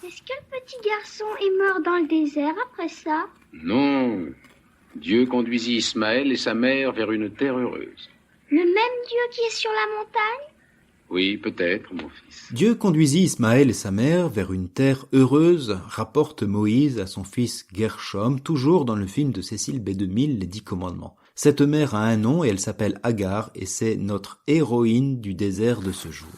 Est-ce que le petit garçon est mort dans le désert après ça? Non. Dieu conduisit Ismaël et sa mère vers une terre heureuse. Le même Dieu qui est sur la montagne? Oui, peut-être, mon fils. Dieu conduisit Ismaël et sa mère vers une terre heureuse, rapporte Moïse à son fils Gershom, toujours dans le film de Cécile B. 2000, Les 10 commandements. Cette mère a un nom et elle s'appelle Agar et c'est notre héroïne du désert de ce jour.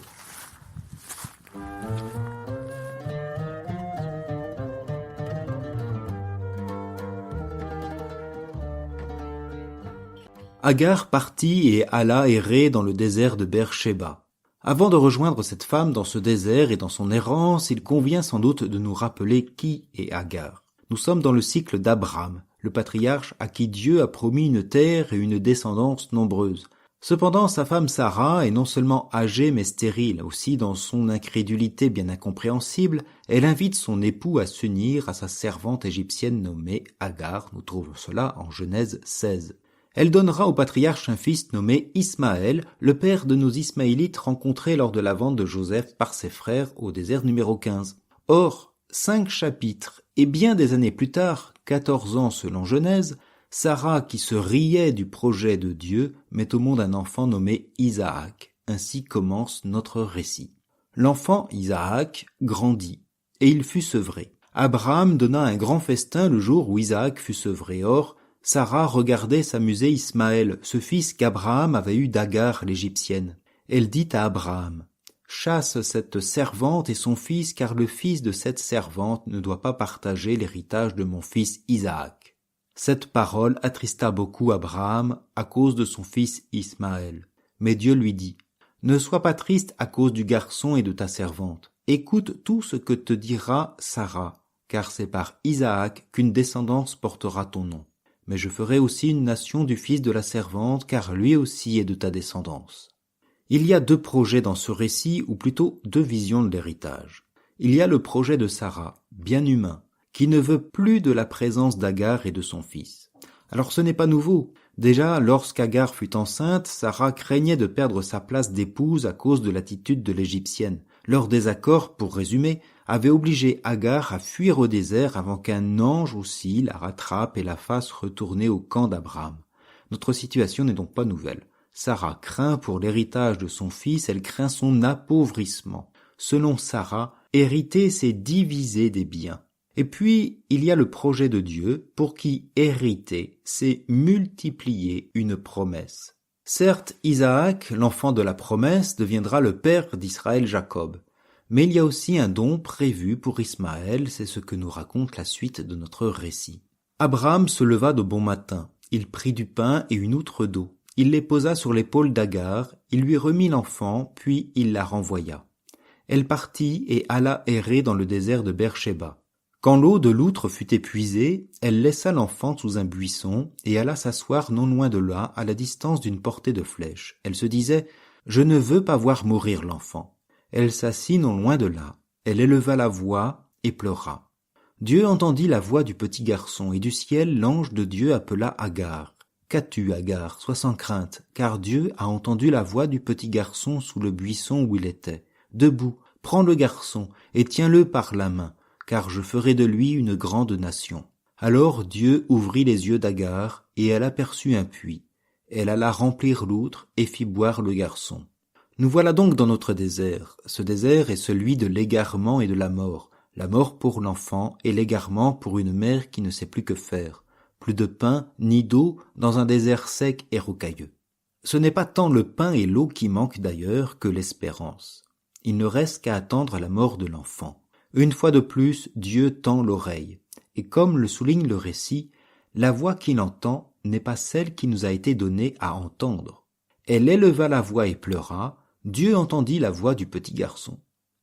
Agar partit et alla errer dans le désert de Beer-Sheba. Avant de rejoindre cette femme dans ce désert et dans son errance, il convient sans doute de nous rappeler qui est Agar. Nous sommes dans le cycle d'Abraham, le patriarche à qui Dieu a promis une terre et une descendance nombreuse. Cependant, sa femme Sarah est non seulement âgée mais stérile. Aussi, dans son incrédulité bien incompréhensible, elle invite son époux à s'unir à sa servante égyptienne nommée Agar. Nous trouvons cela en Genèse 16. Elle donnera au patriarche un fils nommé Ismaël, le père de nos Ismaélites rencontrés lors de la vente de Joseph par ses frères au désert numéro 15. Or, 5 chapitres et bien des années plus tard, 14 ans selon Genèse, Sarah, qui se riait du projet de Dieu, met au monde un enfant nommé Isaac. Ainsi commence notre récit. L'enfant Isaac grandit, et il fut sevré. Abraham donna un grand festin le jour où Isaac fut sevré. Or, Sarah regardait s'amuser Ismaël, ce fils qu'Abraham avait eu d'Agar l'Égyptienne. Elle dit à Abraham, « Chasse cette servante et son fils, car le fils de cette servante ne doit pas partager l'héritage de mon fils Isaac. » Cette parole attrista beaucoup Abraham à cause de son fils Ismaël. Mais Dieu lui dit, « Ne sois pas triste à cause du garçon et de ta servante. Écoute tout ce que te dira Sarah, car c'est par Isaac qu'une descendance portera ton nom. Mais je ferai aussi une nation du fils de la servante, car lui aussi est de ta descendance. » Il y a 2 projets dans ce récit, ou plutôt 2 visions de l'héritage. Il y a le projet de Sarah, bien humain, qui ne veut plus de la présence d'Agar et de son fils. Alors ce n'est pas nouveau. Déjà, lorsqu'Agar fut enceinte, Sarah craignait de perdre sa place d'épouse à cause de l'attitude de l'Égyptienne. Leur désaccord, pour résumer, avait obligé Agar à fuir au désert avant qu'un ange aussi la rattrape et la fasse retourner au camp d'Abraham. Notre situation n'est donc pas nouvelle. Sarah craint pour l'héritage de son fils, elle craint son appauvrissement. Selon Sarah, hériter, c'est diviser des biens. Et puis, il y a le projet de Dieu, pour qui hériter, c'est multiplier une promesse. Certes, Isaac, l'enfant de la promesse, deviendra le père d'Israël Jacob. Mais il y a aussi un don prévu pour Ismaël, c'est ce que nous raconte la suite de notre récit. Abraham se leva de bon matin, il prit du pain et une outre d'eau. Il les posa sur l'épaule d'Agar, il lui remit l'enfant, puis il la renvoya. Elle partit et alla errer dans le désert de Beer-Sheba. Quand l'eau de l'outre fut épuisée, elle laissa l'enfant sous un buisson et alla s'asseoir non loin de là, à la distance d'une portée de flèche. Elle se disait « Je ne veux pas voir mourir l'enfant ». Elle s'assit non loin de là. Elle éleva la voix et pleura. Dieu entendit la voix du petit garçon, et du ciel l'ange de Dieu appela Agar. « Qu'as-tu, Agar? Sois sans crainte, car Dieu a entendu la voix du petit garçon sous le buisson où il était. Debout, prends le garçon et tiens-le par la main, car je ferai de lui une grande nation. » Alors Dieu ouvrit les yeux d'Agar, et elle aperçut un puits. Elle alla remplir l'outre et fit boire le garçon. Nous voilà donc dans notre désert. Ce désert est celui de l'égarement et de la mort pour l'enfant et l'égarement pour une mère qui ne sait plus que faire. Plus de pain ni d'eau dans un désert sec et rocailleux. Ce n'est pas tant le pain et l'eau qui manquent d'ailleurs que l'espérance. Il ne reste qu'à attendre la mort de l'enfant. Une fois de plus, Dieu tend l'oreille. Et comme le souligne le récit, la voix qu'il entend n'est pas celle qui nous a été donnée à entendre. Elle éleva la voix et pleura. Dieu entendit la voix du petit garçon.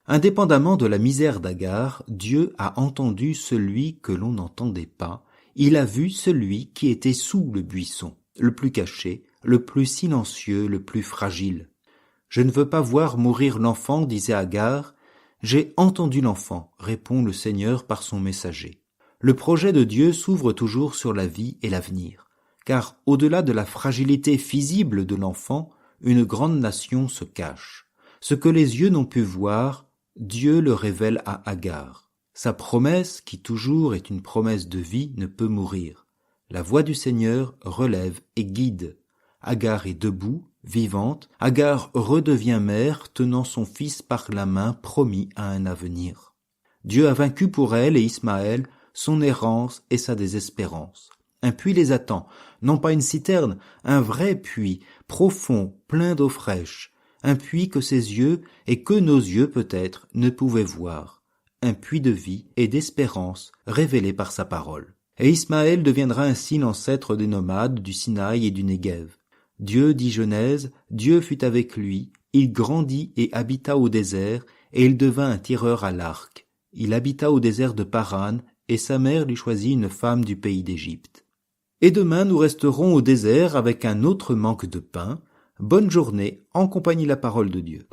Indépendamment de la misère d'Agar, Dieu a entendu celui que l'on n'entendait pas. Il a vu celui qui était sous le buisson, le plus caché, le plus silencieux, le plus fragile. « Je ne veux pas voir mourir l'enfant, disait Agar. J'ai entendu l'enfant, répond le Seigneur par son messager. Le projet de Dieu s'ouvre toujours sur la vie et l'avenir, car au-delà de la fragilité visible de l'enfant, une grande nation se cache. Ce que les yeux n'ont pu voir, Dieu le révèle à Agar. Sa promesse, qui toujours est une promesse de vie, ne peut mourir. La voix du Seigneur relève et guide. Agar est debout, vivante. Agar redevient mère, tenant son fils par la main, promis à un avenir. Dieu a vaincu pour elle et Ismaël son errance et sa désespérance. Un puits les attend, non pas une citerne, un vrai puits, profond, plein d'eau fraîche, un puits que ses yeux, et que nos yeux peut-être, ne pouvaient voir, un puits de vie et d'espérance révélé par sa parole. Et Ismaël deviendra ainsi l'ancêtre des nomades du Sinaï et du Néguev. Dieu dit Genèse, Dieu fut avec lui, il grandit et habita au désert, et il devint un tireur à l'arc. Il habita au désert de Paran, et sa mère lui choisit une femme du pays d'Égypte. Et demain nous resterons au désert avec un autre manque de pain. Bonne journée, en compagnie de la parole de Dieu.